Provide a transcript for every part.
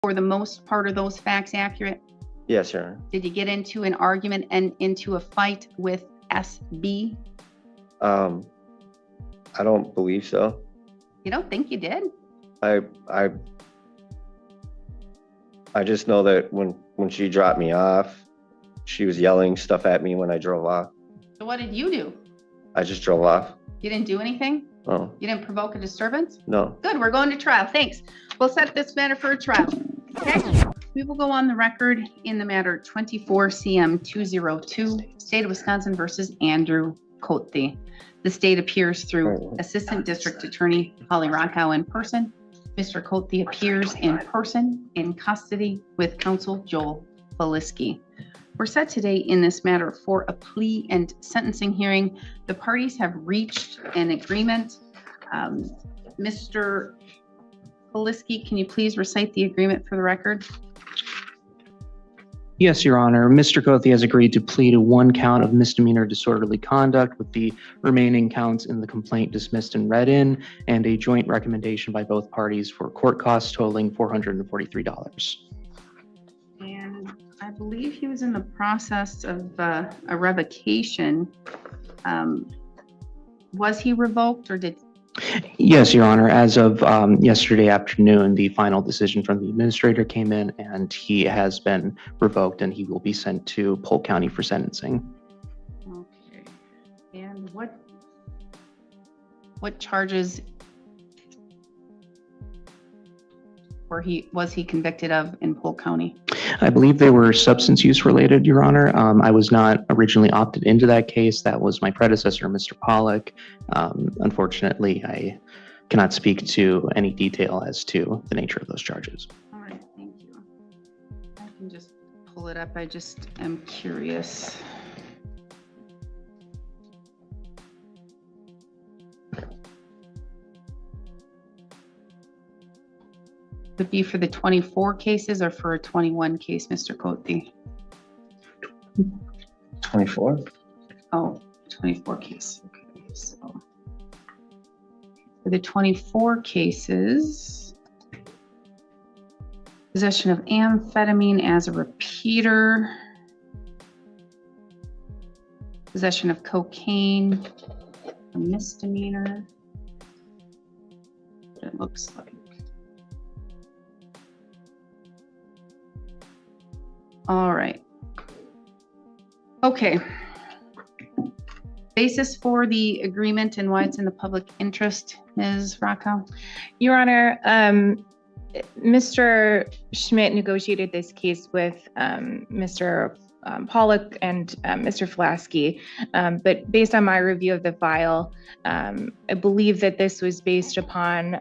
For the most part, are those facts accurate? Yes, Your Honor. Did you get into an argument and into a fight with SB? I don't believe so. You don't think you did? I just know that when she dropped me off, she was yelling stuff at me when I drove off. So what did you do? I just drove off. You didn't do anything? Oh, You didn't provoke a disturbance? no. Good, we're going to trial. Thanks. We'll set this matter for a trial. Okay. We will go on the record in the matter 24 CM 202, State of Wisconsin versus Andrew Cote. The state appears through Assistant District Attorney Holly Rockow in person. Mr. Cote appears in person in custody with counsel Joel Feliski. We're set today in this matter for a plea and sentencing hearing. The parties have reached an agreement. Mr. Feliski, can you please recite the agreement for the record? Yes, Your Honor. Mr. Cote has agreed to plead to one count of misdemeanor disorderly conduct with the remaining counts in the complaint dismissed and read in, and a joint recommendation by both parties for court costs totaling $443. And I believe he was in the process of a revocation. Was he revoked or did? Yes, Your Honor. As of yesterday afternoon, the final decision from the administrator came in, and he has been revoked, and he will be sent to Polk County for sentencing. Okay. And what charges was he convicted of in Polk County? I believe they were substance use related, Your Honor. I was not originally opted into that case. That was my predecessor, Mr. Pollack. Unfortunately, I cannot speak to any detail as to the nature of those charges. All right, thank you. I can just pull it up. I just am curious. Would it be for the 24 cases or for a 21 case, Mr. Cote? 24? Oh, 24 case. Okay, so for the 24 cases, possession of amphetamine as a repeater, possession of cocaine, a misdemeanor. It looks like. All right. Okay. Basis for the agreement and why it's in the public interest, Ms. Rockow? Your Honor, Mr. Schmidt negotiated this case with Mr. Pollack and Mr. Flasky, but based on my review of the file, I believe that this was based upon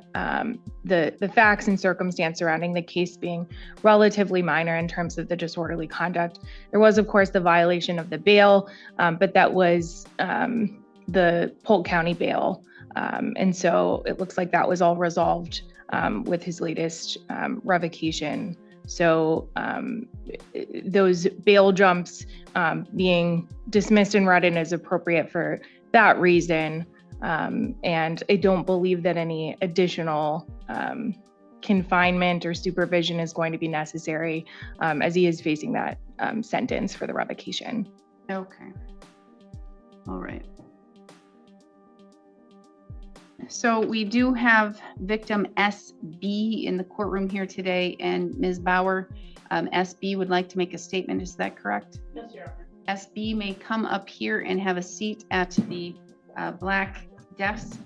the facts and circumstance surrounding the case being relatively minor in terms of the disorderly conduct. There was, of course, the violation of the bail, but that was the Polk County bail. And so it looks like that was all resolved with his latest revocation. So those bail jumps being dismissed and read in is appropriate for that reason. And I don't believe that any additional confinement or supervision is going to be necessary as he is facing that sentence for the revocation. Okay. All right. So we do have victim SB in the courtroom here today, and Ms. Bauer, SB would like to make a statement. Is that correct? Yes, Your Honor. SB may come up here and have a seat at the black desk,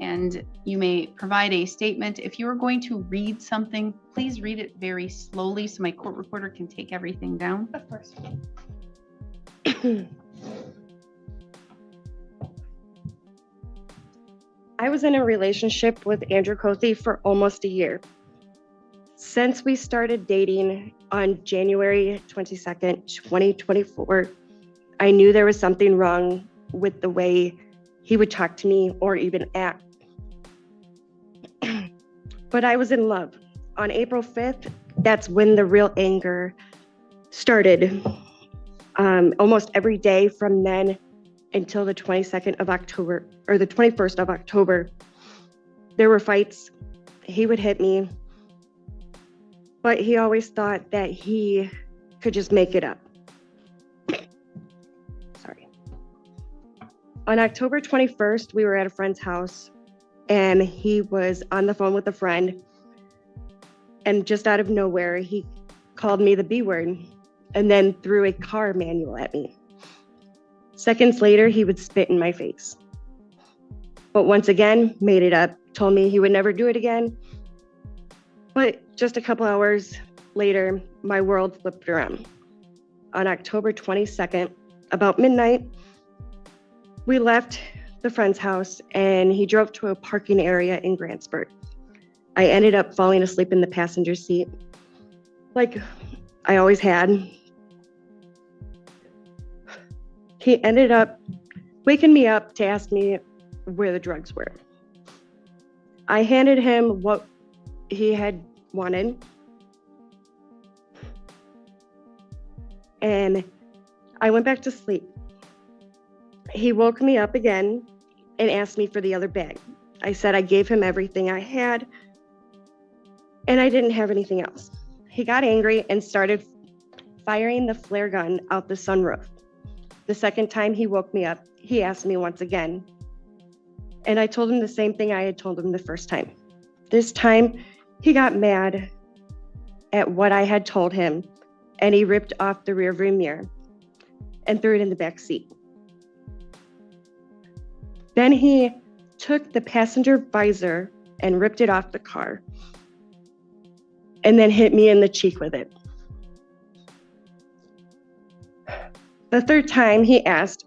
and you may provide a statement. If you are going to read something, please read it very slowly so my court reporter can take everything down. Of course. I was in a relationship with Andrew Cote for almost a year. Since we started dating on January 22nd, 2024, I knew there was something wrong with the way he would talk to me or even act. But I was in love. On April 5th, that's when the real anger started. Almost every day from then until the 22nd of October, or the 21st of October, there were fights. He would hit me. but he always thought that he could just make it up. Sorry. On October 21st, we were at a friend's house and he was on the phone with a friend, and just out of nowhere, he called me the B word and then threw a car manual at me. Seconds later, he would spit in my face. But once again, made it up, told me he would never do it again. But just a couple hours later, my world flipped around. On October 22nd, about midnight, we left the friend's house and he drove to a parking area in Grantsburg. I ended up falling asleep in the passenger seat, like I always had. He ended up waking me up to ask me where the drugs were. I handed him what he had wanted, and I went back to sleep. He woke me up again and asked me for the other bag. I said I gave him everything I had and I didn't have anything else. He got angry and started firing the flare gun out the sunroof. The second time he woke me up, he asked me once again, and I told him the same thing I had told him the first time. This time, he got mad at what I had told him, and he ripped off the rearview mirror and threw it in the back seat. Then he took the passenger visor and ripped it off the car, and then hit me in the cheek with it. The third time he asked,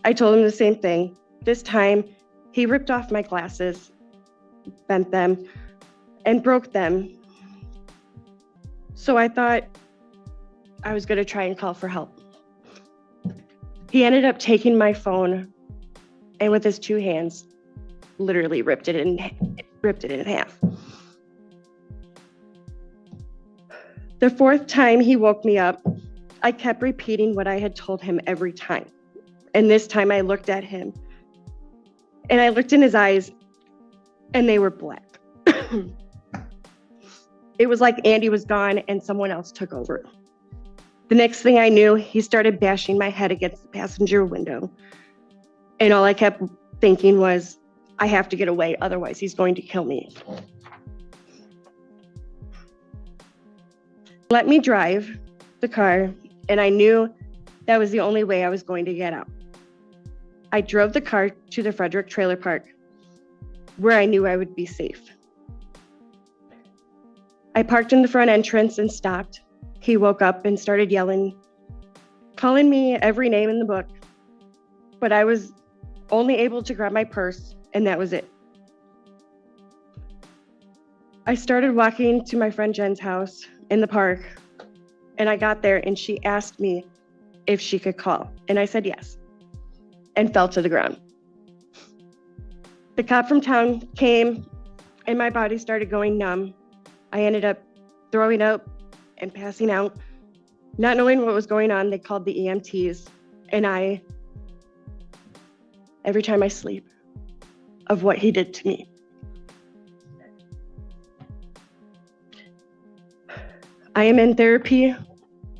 I told him the same thing. This time, he ripped off my glasses, bent them, and broke them. So I thought I was gonna try and call for help. He ended up taking my phone and with his two hands, literally ripped it in half. The fourth time he woke me up, I kept repeating what I had told him every time. And this time I looked at him and I looked in his eyes and they were black. It was like Andy was gone and someone else took over. The next thing I knew, he started bashing my head against the passenger window. And all I kept thinking was, I have to get away, otherwise he's going to kill me. Let me drive the car, and I knew that was the only way I was going to get out. I drove the car to the Frederick Trailer Park, where I knew I would be safe. I parked in the front entrance and stopped. He woke up and started yelling, calling me every name in the book, but I was only able to grab my purse, and that was it. I started walking to my friend Jen's house in the park, and I got there and she asked me if she could call, and I said yes, and fell to the ground. The cop from town came and my body started going numb. I ended up throwing up and passing out. Not knowing what was going on, they called the EMTs, and every time I sleep, of what he did to me. I am in therapy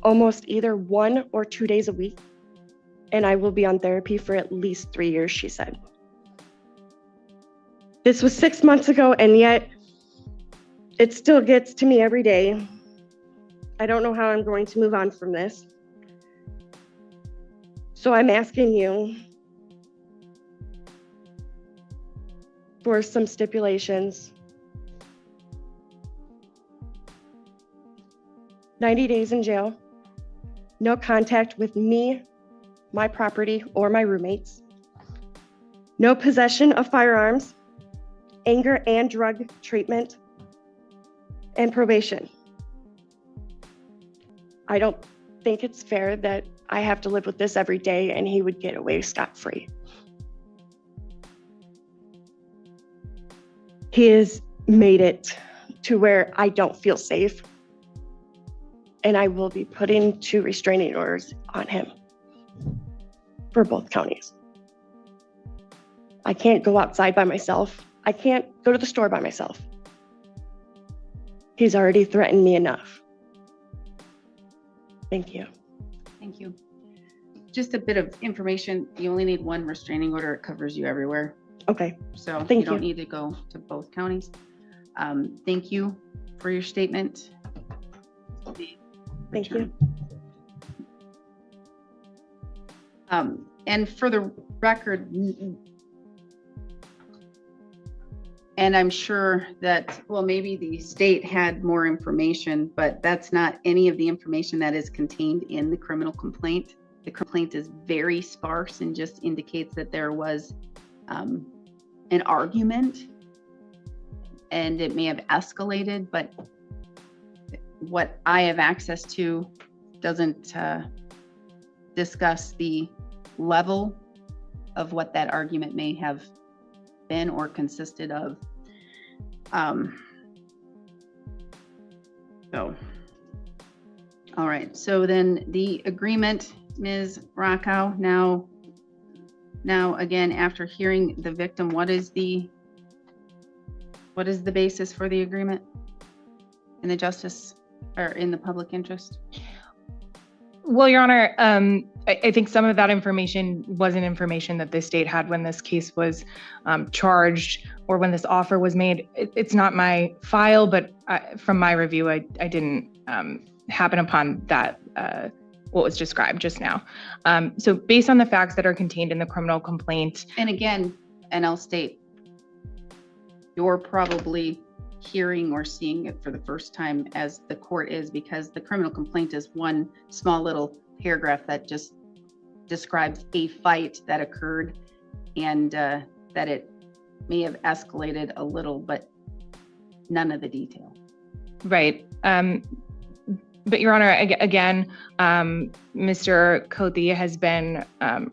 almost either 1 or 2 days a week, and I will be on therapy for at least 3 years, she said. This was 6 months ago, and yet it still gets to me every day. I don't know how I'm going to move on from this. So I'm asking you for some stipulations. 90 days in jail, no contact with me, my property, or my roommates, no possession of firearms, anger and drug treatment, and probation. I don't think it's fair that I have to live with this every day and he would get away scot-free. He has made it to where I don't feel safe, and I will be putting 2 restraining orders on him for both counties. I can't go outside by myself. I can't go to the store by myself. He's already threatened me enough. Thank you. Thank you. Just a bit of information. You only need one restraining order. It covers you everywhere. Okay, So you Thank don't you. need to go to both counties. Thank you for your statement. thank you. And for the record, and I'm sure that, well, maybe the state had more information, but that's not any of the information that is contained in the criminal complaint. The complaint is very sparse and just indicates that there was an argument and it may have escalated, but what I have access to doesn't discuss the level of what that argument may have been or consisted of. So, all right. So then the agreement, Ms. Rockow, now again, after hearing the victim, what is the basis for the agreement in the justice or in the public interest? Well, Your Honor, I think some of that information wasn't information that the state had when this case was charged or when this offer was made. It's not my file, but from my review, I didn't happen upon that, what was described just now. So based on the facts that are contained in the criminal complaint. And again, and I'll state, you're probably hearing or seeing it for the first time as the court is, because the criminal complaint is one small little paragraph that just describes a fight that occurred and that it may have escalated a little, but none of the detail. Right. But Your Honor, again, Mr. Cothi has been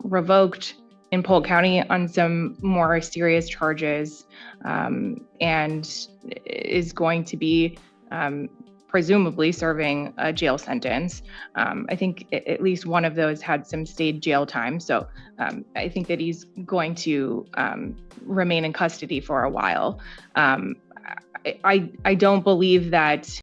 revoked in Polk County on some more serious charges and is going to be presumably serving a jail sentence. I think at least one of those had some stayed jail time. So I think that he's going to remain in custody for a while. I don't believe that